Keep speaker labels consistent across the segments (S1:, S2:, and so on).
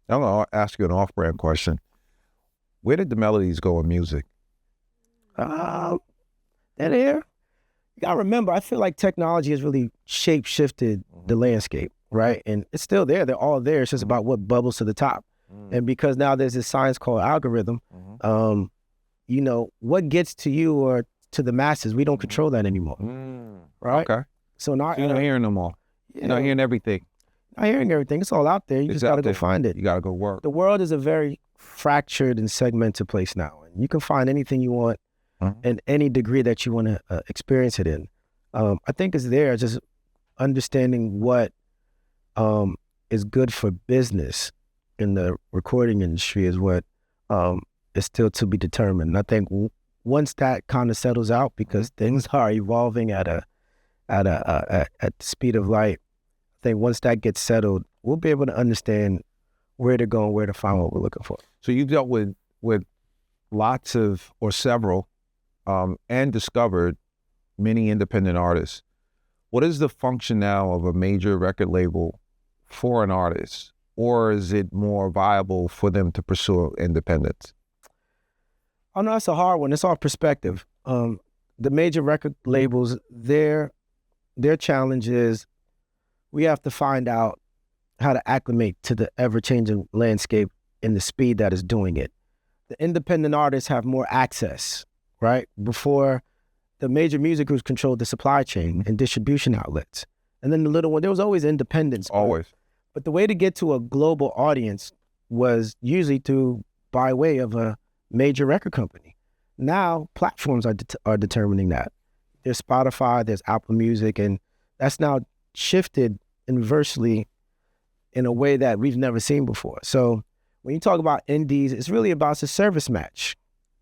S1: I'm going to ask you an off-brand question. Where did the Melodies go in music?
S2: They're there. You gotta remember, I feel like technology has really shape-shifted the landscape, right? And it's still there. They're all there. It's just about what bubbles to the top. And because now there's this science called algorithm, you know, what gets to you or to the masses, we don't control that anymore, right?
S1: Okay.
S2: So now
S1: you're not hearing them all. You're not hearing everything.
S2: Not hearing everything. It's all out there. You just got to go find it.
S1: You got to go work.
S2: The world is a very fractured and segmented place now. And you can find anything you want in any degree that you want to experience it in. I think it's there. Just understanding what is good for business in the recording industry is what is still to be determined. And I think once that kind of settles out, because things are evolving at the speed of light, I think once that gets settled, we'll be able to understand where to go and where to find what we're looking for.
S1: So you dealt with lots of, or several, and discovered many independent artists. What is the function now of a major record label for an artist? Or is it more viable for them to pursue independence?
S2: Oh no, that's a hard one. It's all perspective. The major record labels, their challenge is we have to find out how to acclimate to the ever-changing landscape and the speed that is doing it. The independent artists have more access, right? Before, the major music groups controlled the supply chain and distribution outlets. And then the little one, there was always independence.
S1: Always.
S2: But the way to get to a global audience was usually by way of a major record company. Now, platforms are determining that. There's Spotify, there's Apple Music, and that's now shifted inversely in a way that we've never seen before. So when you talk about indies, it's really about the service match.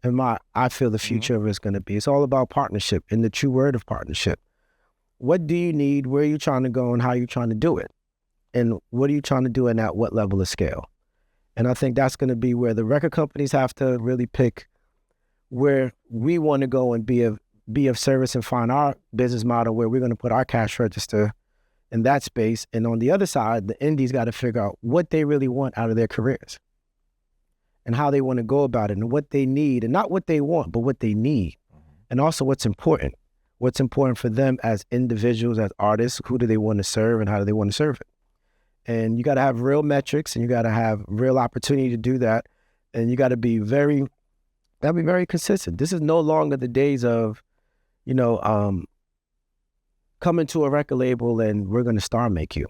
S2: And I feel the future of it's going to be. It's all about partnership, in the true word of partnership. What do you need? Where are you trying to go? And how are you trying to do it? And what are you trying to do and at what level of scale? And I think that's going to be where the record companies have to really pick where we want to go and be of service and find our business model where we're going to put our cash register in that space. And on the other side, the indies got to figure out what they really want out of their careers and how they want to go about it and what they need, and not what they want, but what they need. And also what's important for them as individuals, as artists. Who do they want to serve and how do they want to serve it? And you got to have real metrics and you got to have real opportunity to do that. And you got to be very consistent. This is no longer the days of, coming to a record label and we're going to star make you.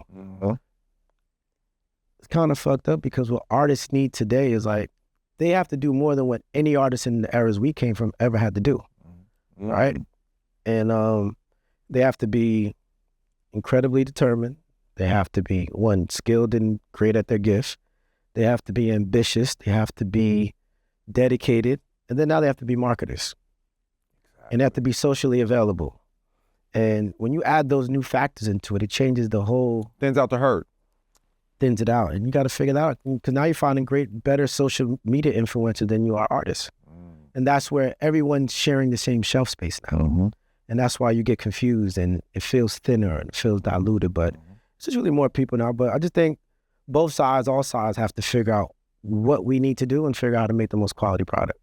S2: It's kind of fucked up because what artists need today is like, they have to do more than what any artist in the eras we came from ever had to do, right? And they have to be incredibly determined. They have to be, one, skilled and great at their gift. They have to be ambitious. They have to be dedicated. And then now they have to be marketers. And they have to be socially available. And when you add those new factors into it, it changes the whole...
S1: Thins out the herd.
S2: Thins it out. And you got to figure that out. Because now you're finding better social media influencers than you are artists. And that's where everyone's sharing the same shelf space now. And that's why you get confused and it feels thinner and it feels diluted. But it's just really more people now. But I just think both sides, all sides have to figure out what we need to do and figure out how to make the most quality product.